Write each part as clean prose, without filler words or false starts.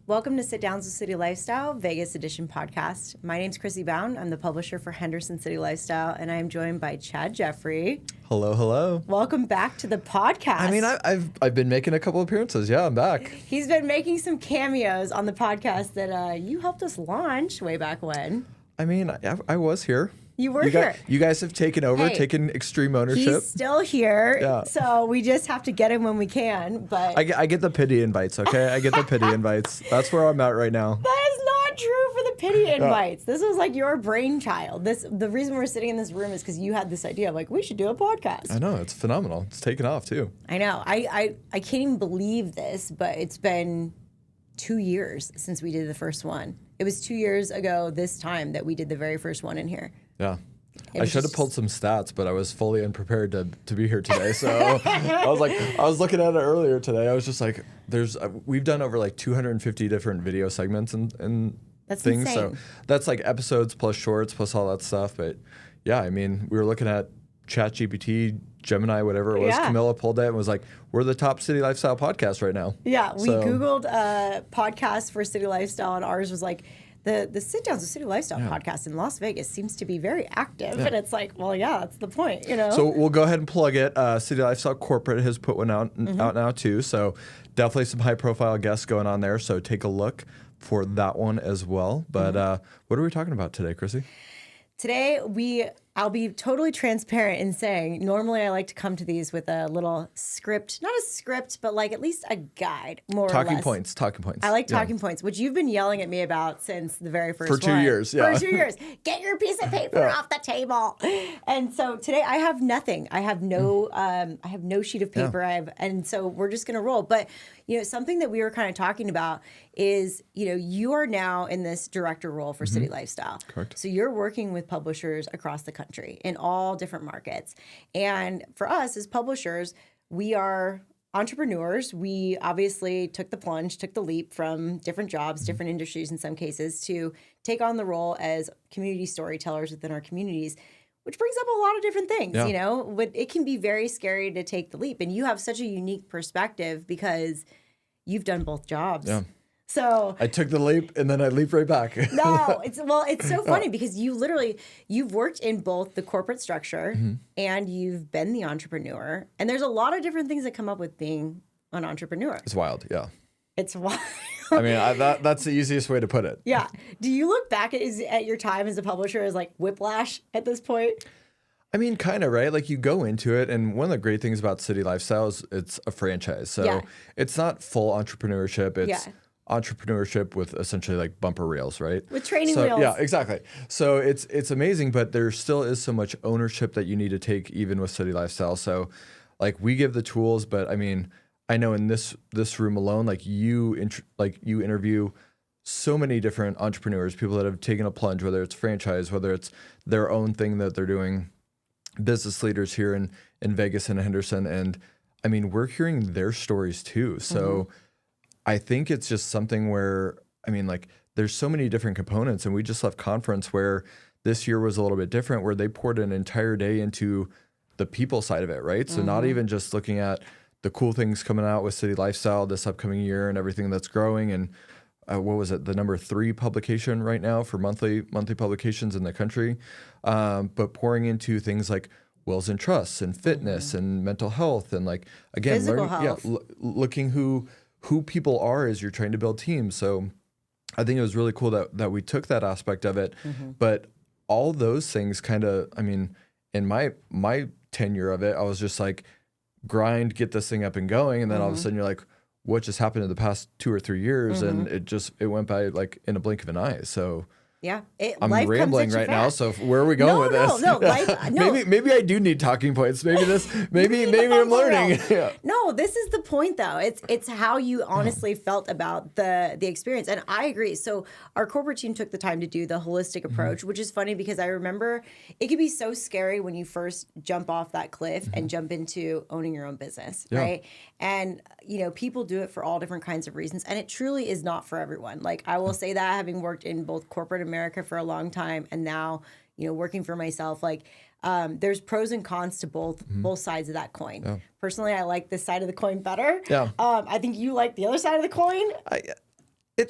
Welcome to Sit Downs with City Lifestyle, Vegas edition podcast. My name's Crissie Bown. I'm the publisher for Henderson City Lifestyle, and I am joined by Jeffry. Hello, hello. Welcome back to the podcast. I mean, I've been making a couple appearances. Yeah, I'm back. He's been making some cameos on the podcast that you helped us launch way back when. I mean, I was here. You were here. You guys have taken over, taken extreme ownership. He's still here, Yeah. so we just have to get him when we can. But I get the pity invites, okay? I get the pity invites. That's where I'm at right now. that is not true for the pity invites. This was like your brainchild. The reason we're sitting in this room is because you had this idea of like, we should do a podcast. I know, it's phenomenal. It's taken off too. I know. I can't even believe this, but it's been 2 years since we did the first one. It was 2 years ago this time that we did the very first one in here. Yeah. I should have pulled some stats, but I was fully unprepared to be here today. So I was looking at it earlier today. I was just like, we've done over like 250 different video segments and That's things. insane. So that's like episodes plus shorts plus all that stuff. But yeah, I mean, we were looking at ChatGPT, Gemini, whatever it was. Yeah. Camilla pulled it and was like, we're the top city lifestyle podcast right now. Yeah, we So- Googled podcasts for City Lifestyle, and ours was like, the Sit Downs with City Lifestyle podcast in Las Vegas seems to be very active. And it's like, well, yeah, that's the point, you know? So we'll go ahead and plug it. City Lifestyle Corporate has put one out now too. So definitely some high profile guests going on there. So take a look for that one as well. But what are we talking about today, Crissie? Today, I'll be totally transparent in saying, normally I like to come to these with a little script, not a script, but like at least a guide, more or less. Talking points. I like talking points, which you've been yelling at me about since the very first one. For 2 years, yeah. For 2 years. Get your piece of paper off the table. And so today I have nothing. I have no sheet of paper. And so we're just going to roll. But, something that we were kind of talking about is, you are now in this director role for City Lifestyle. Correct. So you're working with publishers across the country in all different markets. And for us as publishers, we are entrepreneurs. We obviously took the plunge, took the leap from different jobs, different industries in some cases, to take on the role as community storytellers within our communities, which brings up a lot of different things, but it can be very scary to take the leap. And you have such a unique perspective because you've done both jobs. Yeah. So I took the leap and then I leap right back. No, it's so funny because you've worked in both the corporate structure and you've been the entrepreneur. And there's a lot of different things that come up with being an entrepreneur. It's wild, yeah. It's wild. I mean, that's the easiest way to put it. Yeah. Do you look back at your time as a publisher as like whiplash at this point? I mean, kind of, right? Like you go into it, and one of the great things about City Lifestyle is it's a franchise. So it's not full entrepreneurship. It's entrepreneurship with essentially like bumper reels, right? With training wheels. Yeah, exactly. So it's amazing, but there still is so much ownership that you need to take even with City Lifestyle. So like we give the tools, but I mean, I know in this room alone, like you interview so many different entrepreneurs, people that have taken a plunge, whether it's franchise, whether it's their own thing that they're doing, business leaders here in Vegas and Henderson. And I mean, we're hearing their stories too. So I think it's just something where, I mean, like there's so many different components, and we just left conference where this year was a little bit different, where they poured an entire day into the people side of it, right? So not even just looking at the cool things coming out with City Lifestyle this upcoming year and everything that's growing. And what was it? The number 3 publication right now for monthly publications in the country. But pouring into things like wills and trusts and fitness and mental health. And like, again, looking who people are as you're trying to build teams. So I think it was really cool that we took that aspect of it. But all those things kind of, I mean, in my tenure of it, I was just like, grind, get this thing up and going. And then all of a sudden you're like, what just happened in the past 2 or 3 years? And it went by like in a blink of an eye. So Yeah. I'm rambling right now, so where are we going with this? No. Maybe I do need talking points. Maybe I'm learning. Yeah. No, this is the point though. It's how you honestly felt about the experience. And I agree. So our corporate team took the time to do the holistic approach, which is funny because I remember it could be so scary when you first jump off that cliff and jump into owning your own business, right? And people do it for all different kinds of reasons, and it truly is not for everyone. Like I will say that, having worked in both corporate America for a long time and now working for myself, like there's pros and cons to both sides of that coin. Personally, I like this side of the coin better. I think you like the other side of the coin.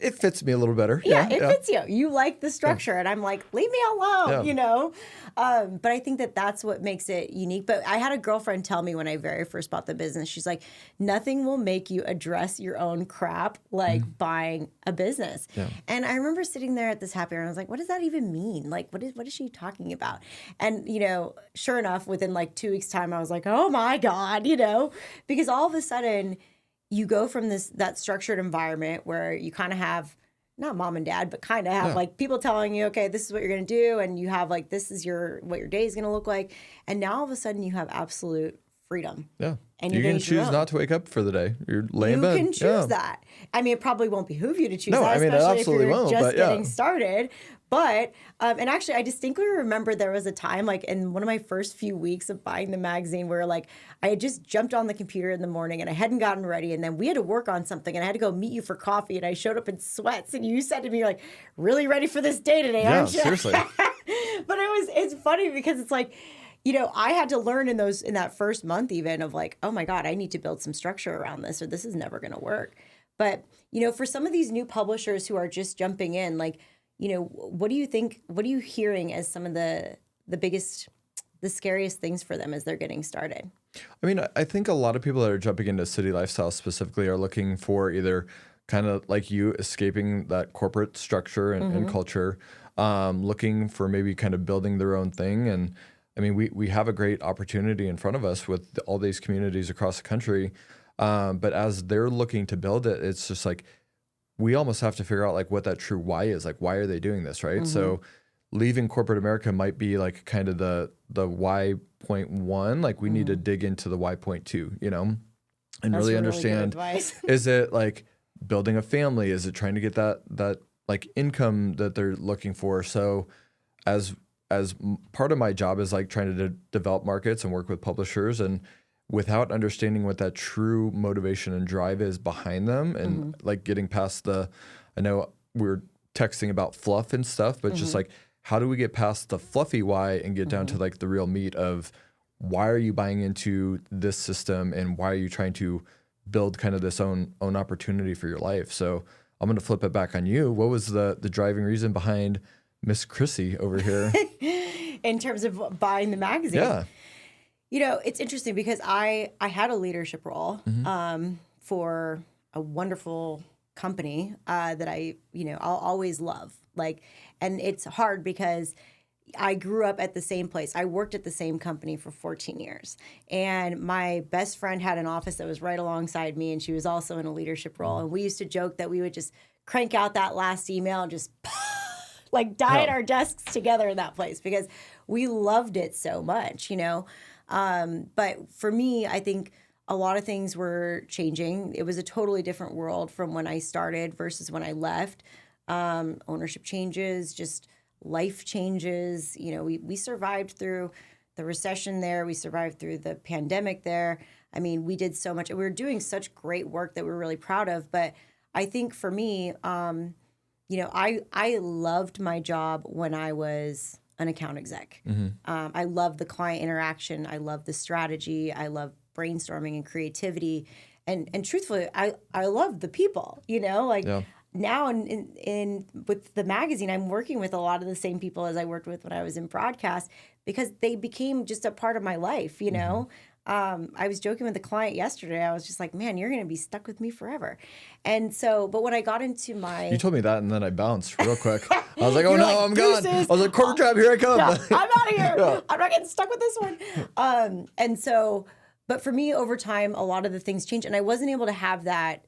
it fits me a little better. Yeah, it fits you. You like the structure. And I'm like, leave me alone, you know? But I think that that's what makes it unique. But I had a girlfriend tell me when I very first bought the business, she's like, nothing will make you address your own crap like buying a business. Yeah. And I remember sitting there at this happy hour and I was like, what does that even mean? Like, what is she talking about? And, you know, sure enough, within like 2 weeks' time, I was like, oh my God, you know, because all of a sudden you go from that structured environment where you kind of have not mom and dad, but kind of have like people telling you, okay, this is what you're going to do. And you have like, this is what your day is going to look like. And now all of a sudden you have absolute freedom. Yeah. And you can choose not to wake up for the day. You're laying in bed. You can choose that. I mean, it probably won't behoove you to choose that, I mean, especially it absolutely if you're won't, just getting started. But, and actually, I distinctly remember there was a time, like in one of my first few weeks of buying the magazine where like I had just jumped on the computer in the morning and I hadn't gotten ready. And then we had to work on something and I had to go meet you for coffee. And I showed up in sweats and you said to me, like, really ready for this day today, aren't you? Seriously. But it's funny because it's like, you know, I had to learn in that first month even of like, oh my God, I need to build some structure around this or this is never going to work. But, you know, for some of these new publishers who are just jumping in, like, you know, what do you think, what are you hearing as some of the biggest, the scariest things for them as they're getting started? I mean, I think a lot of people that are jumping into city lifestyle specifically are looking for either kind of like you escaping that corporate structure and culture, looking for maybe kind of building their own thing. And I mean, we have a great opportunity in front of us with all these communities across the country. But as they're looking to build it, it's just like, we almost have to figure out like what that true why is. Like, why are they doing this, right? So leaving corporate America might be like kind of the why point one. Like we need to dig into the why point two, you know, and That's really good understand, advice. Is it like building a family? Is it trying to get that like income that they're looking for? So as part of my job is like trying to develop markets and work with publishers, and without understanding what that true motivation and drive is behind them, and like getting past I know we were texting about fluff and stuff, but just like, how do we get past the fluffy why and get down to like the real meat of why are you buying into this system and why are you trying to build kind of this own opportunity for your life? So I'm going to flip it back on you. What was the driving reason behind Miss Crissie over here? In terms of buying the magazine? Yeah. You know, it's interesting because I had a leadership role for a wonderful company that I'll always love. Like, and it's hard because I grew up at the same place. I worked at the same company for 14 years. And my best friend had an office that was right alongside me, and she was also in a leadership role. And we used to joke that we would just crank out that last email and just like die at our desks together in that place because we loved it so much, you know. But for me, I think a lot of things were changing. It was a totally different world from when I started versus when I left. Ownership changes, just life changes. You know, we survived through the recession there. We survived through the pandemic there. I mean, we did so much. We were doing such great work that we're really proud of. But I think for me, you know, I loved my job when I was an account exec. I love the client interaction. I love the strategy. I love brainstorming and creativity. And truthfully, I love the people, you know, like now in with the magazine, I'm working with a lot of the same people as I worked with when I was in broadcast because they became just a part of my life, you know. I was joking with a client yesterday. I was just like, man, you're going to be stuck with me forever. And so, but when I got into my... You told me that and then I bounced real quick. I was like, oh no, like, I'm gone. I was like, corporate job, here I come. No, I'm out of here. I'm not getting stuck with this one. And so, but for me, over time, a lot of the things changed. And I wasn't able to have that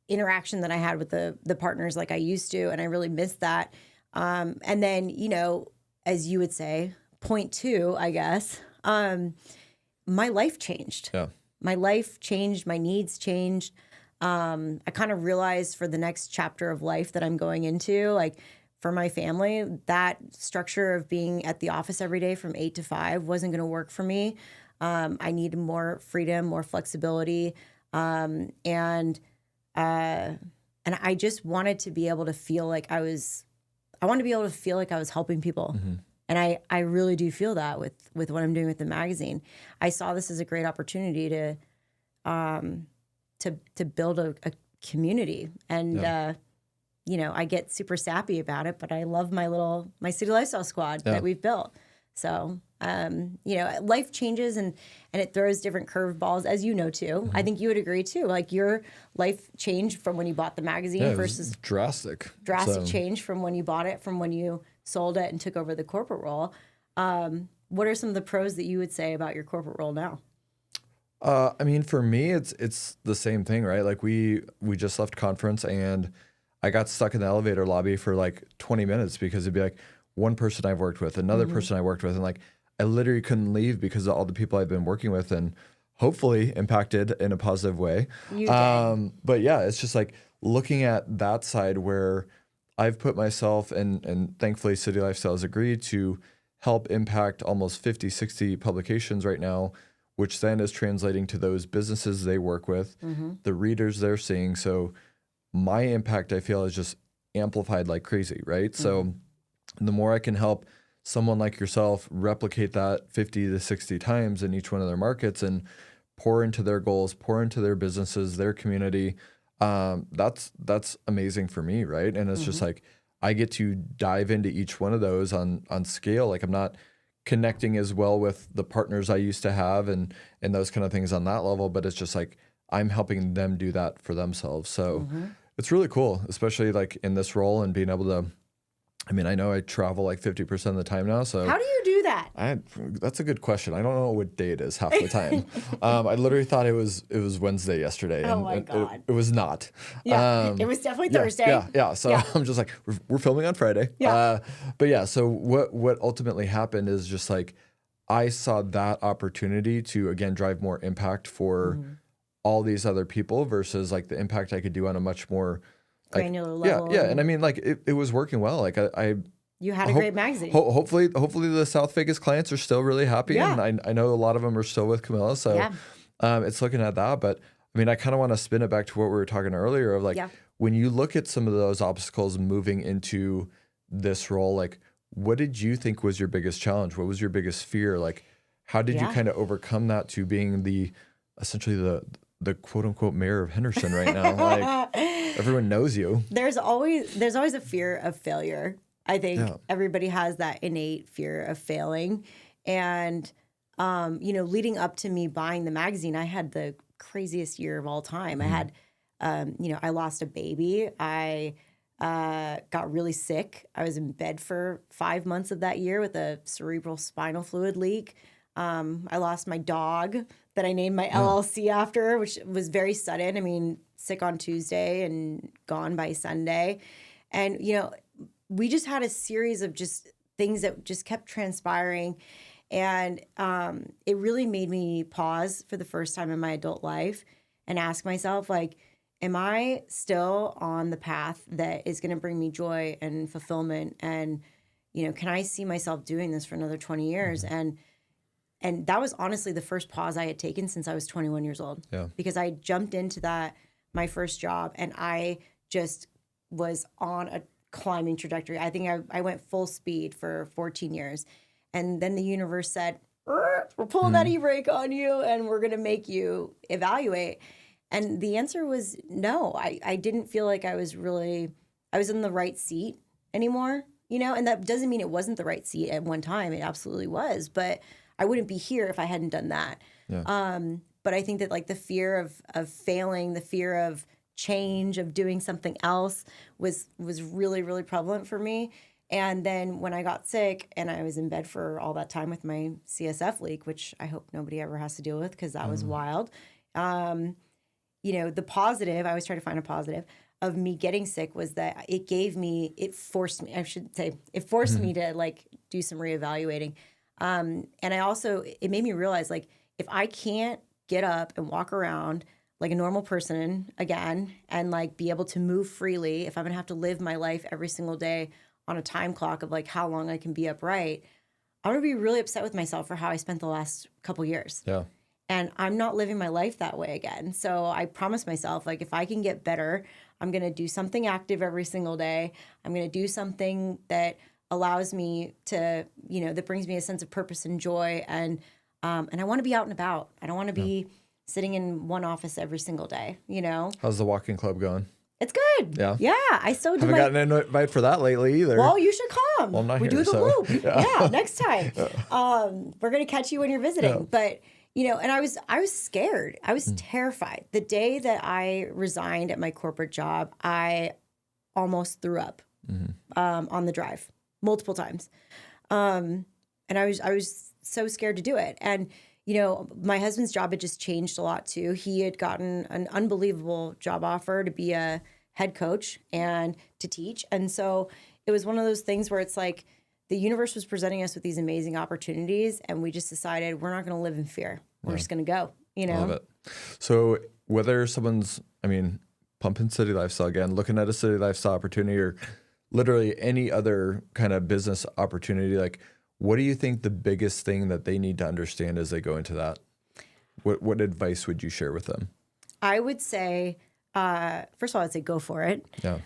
interaction that I had with the partners like I used to. And I really missed that. And then, you know, as you would say, point two, I guess, my life changed. Yeah. My life changed. My needs changed. I kind of realized for the next chapter of life that I'm going into, like for my family, that structure of being at the office every day from 8 to 5 wasn't going to work for me. I needed more freedom, more flexibility. And I just wanted to be able to feel like I was helping people. And I really do feel that with what I'm doing with the magazine. I saw this as a great opportunity to build a community. And I get super sappy about it, but I love my city lifestyle squad that we've built. So, life changes and it throws different curveballs, as you know, too. I think you would agree, too. Like your life changed from when you bought the magazine versus drastic change from when you bought it, from when you sold it and took over the corporate role. What are some of the pros that you would say about your corporate role now? I mean, for me, it's the same thing, right? Like we just left conference and I got stuck in the elevator lobby for like 20 minutes because it'd be like one person I've worked with, another person I worked with, and like I literally couldn't leave because of all the people I've been working with and hopefully impacted in a positive way. You did. But yeah, it's just like looking at that side where I've put myself and thankfully City Lifestyle has agreed to help impact almost 50, 60 publications right now, which then is translating to those businesses they work with, the readers they're seeing. So my impact, I feel, is just amplified like crazy, right? So the more I can help someone like yourself replicate that 50 to 60 times in each one of their markets and pour into their goals, pour into their businesses, their community, that's amazing for me, right? And it's just like I get to dive into each one of those on scale. Like I'm not connecting as well with the partners I used to have and those kind of things on that level, but it's just like I'm helping them do that for themselves. So it's really cool, especially like in this role and being able to, I mean, I know I travel like 50% of the time now. So how do you do that? That's a good question. I don't know what day it is half the time. I literally thought it was Wednesday yesterday. Oh my God. It was not. Yeah, it was definitely Thursday. Yeah. So I'm just like, we're filming on Friday. Yeah. But yeah, so what ultimately happened is just like, I saw that opportunity to, again, drive more impact for all these other people versus like the impact I could do on a much more granular level. Yeah. And I mean, like it was working well. Like you had a great magazine. Hopefully the South Vegas clients are still really happy. Yeah. And I know a lot of them are still with Camilla. So it's looking at that. But I mean, I kind of want to spin it back to what we were talking earlier of like, when you look at some of those obstacles moving into this role, like what did you think was your biggest challenge? What was your biggest fear? Like, how did you kind of overcome that to being essentially the quote unquote mayor of Henderson right now? Like everyone knows you. There's always a fear of failure. I think everybody has that innate fear of failing. And, leading up to me buying the magazine, I had the craziest year of all time. I had, I lost a baby. I got really sick. I was in bed for 5 months of that year with a cerebral spinal fluid leak. I lost my dog that I named my LLC after, which was very sudden. I mean, sick on Tuesday and gone by Sunday. And, we just had a series of just things that just kept transpiring. And it really made me pause for the first time in my adult life and ask myself, like, am I still on the path that is going to bring me joy and fulfillment? And, can I see myself doing this for another 20 years? And that was honestly the first pause I had taken since I was 21 years old. Yeah. Because I jumped into my first job, and I just was on a climbing trajectory. I think I went full speed for 14 years. And then the universe said, we're pulling that e-brake on you, and we're going to make you evaluate. And the answer was no. I didn't feel like I was in the right seat anymore, and that doesn't mean it wasn't the right seat at one time. It absolutely was. But I wouldn't be here if I hadn't done that. Yeah. But I think that like the fear of failing, the fear of change, of doing something else was really, really prevalent for me. And then when I got sick and I was in bed for all that time with my CSF leak, which I hope nobody ever has to deal with because that was wild. The positive, I always try to find a positive of me getting sick was that it forced me to like do some reevaluating. And it made me realize, like, if I can't get up and walk around like a normal person again and like be able to move freely, if I'm gonna have to live my life every single day on a time clock of like how long I can be upright, I'm gonna be really upset with myself for how I spent the last couple years. Yeah. And I'm not living my life that way again. So I promised myself, like, if I can get better, I'm gonna do something active every single day. I'm gonna do something that allows me to, that brings me a sense of purpose and joy. And I want to be out and about. I don't want to be sitting in one office every single day, How's the walking club going? It's good. Yeah. Yeah. I still do Haven't gotten an invite for that lately either. Well, you should come. Well, I'm not we here, do the so, loop. Yeah, next time. We're gonna catch you when you're visiting. But and I was scared. I was terrified. The day that I resigned at my corporate job, I almost threw up on the drive multiple times. And I was so scared to do it. And my husband's job had just changed a lot too. He had gotten an unbelievable job offer to be a head coach and to teach. And so it was one of those things where it's like the universe was presenting us with these amazing opportunities, and we just decided we're not going to live in fear. We're just going to go, Love it. So whether someone's, pumping city lifestyle again, looking at a city lifestyle opportunity, or literally any other kind of business opportunity, like, what do you think the biggest thing that they need to understand as they go into that? What advice would you share with them? I would say, first of all, I'd say go for it. Yeah.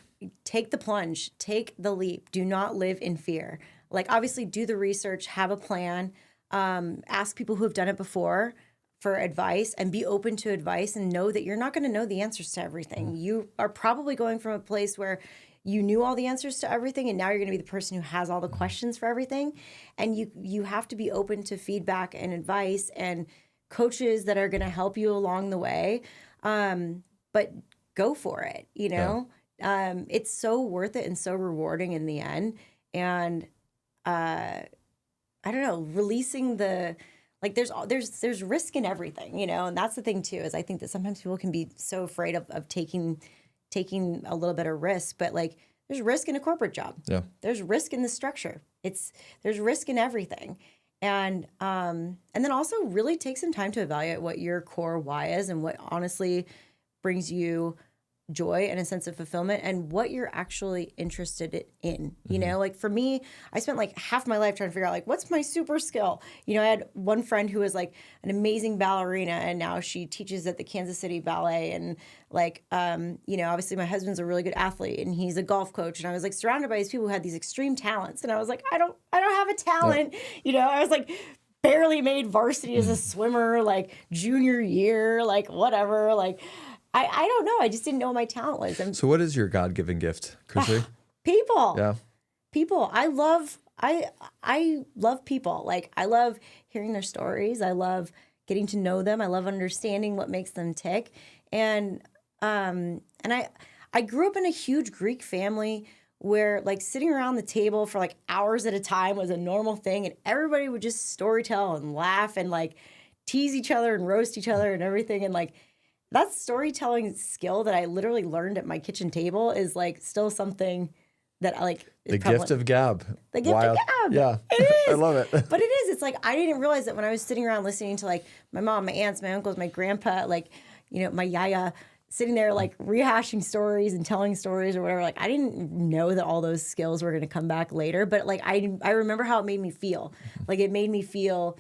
Take the plunge. Take the leap. Do not live in fear. Like, obviously, do the research, have a plan, ask people who have done it before for advice, and be open to advice, and know that you're not going to know the answers to everything. You are probably going from a place where you knew all the answers to everything, and now you're going to be the person who has all the questions for everything. And you have to be open to feedback and advice and coaches that are going to help you along the way. But go for it, it's so worth it and so rewarding in the end. And I don't know, releasing there's risk in everything, and that's the thing too, is I think that sometimes people can be so afraid of taking a little bit of risk, but like, there's risk in a corporate job. Yeah. There's risk in the structure. There's risk in everything. And then also really take some time to evaluate what your core why is, and what honestly brings you joy and a sense of fulfillment, and what you're actually interested in. Like for me, I spent like half my life trying to figure out like, what's my super skill? I had one friend who was like an amazing ballerina, and now she teaches at the Kansas City Ballet. And like, obviously my husband's a really good athlete, and he's a golf coach. And I was like surrounded by these people who had these extreme talents. And I was like, I don't have a talent. Yeah. I was like barely made varsity as a swimmer, like junior year, like whatever, like, I don't know. I just didn't know what my talent was. So what is your God-given gift, Crissie? People. Yeah. People. I love people. Like, I love hearing their stories. I love getting to know them. I love understanding what makes them tick. And I grew up in a huge Greek family where like sitting around the table for like hours at a time was a normal thing, and everybody would just storytell and laugh and like tease each other and roast each other and everything. And like, that storytelling skill that I literally learned at my kitchen table is like still something that I like. The gift of gab. The gift of gab. Yeah. It is. I love it. But it is. It's like, I didn't realize that when I was sitting around listening to like my mom, my aunts, my uncles, my grandpa, like, my yaya, sitting there like rehashing stories and telling stories or whatever. Like, I didn't know that all those skills were going to come back later. But like, I remember how it made me feel. Like, it made me feel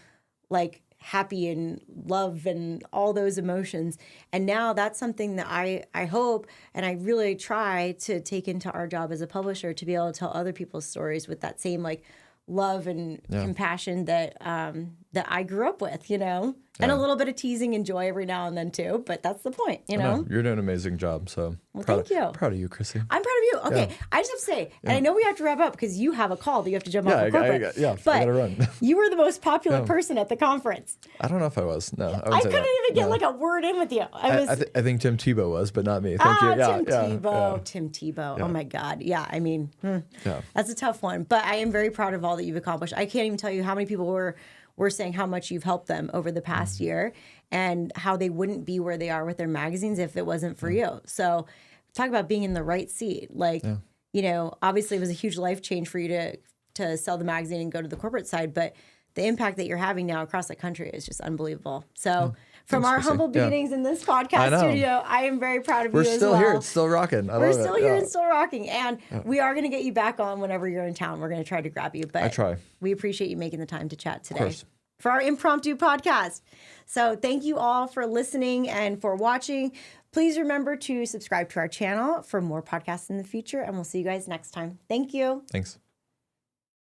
like happy and love and all those emotions. And now that's something that I hope and I really try to take into our job as a publisher, to be able to tell other people's stories with that same like love and compassion that I grew up with, and a little bit of teasing and joy every now and then too. But that's the point, You're doing an amazing job. So thank you. Proud of you, Crissie. I'm proud of you. Okay, I just have to say, and I know we have to wrap up because you have a call that you have to jump off for corporate. I gotta run. You were the most popular person at the conference. I don't know if I was. No, I couldn't even get like a word in with you. I think Tim Tebow was, but not me. Thank you. Tim Tebow. Oh my God. Yeah. I mean, that's a tough one, but I am very proud of all that you've accomplished. I can't even tell you how many people were saying how much you've helped them over the past year, and how they wouldn't be where they are with their magazines if it wasn't for you. So talk about being in the right seat. Like, obviously it was a huge life change for you to sell the magazine and go to the corporate side, but the impact that you're having now across the country is just unbelievable. So from our humble beginnings in this podcast studio, I am very proud of you as well. We're still here. It's still rocking. We're still here and still rocking. And we are going to get you back on whenever you're in town. We're going to try to grab you. But I try. We appreciate you making the time to chat today for our impromptu podcast. So thank you all for listening and for watching. Please remember to subscribe to our channel for more podcasts in the future. And we'll see you guys next time. Thank you. Thanks.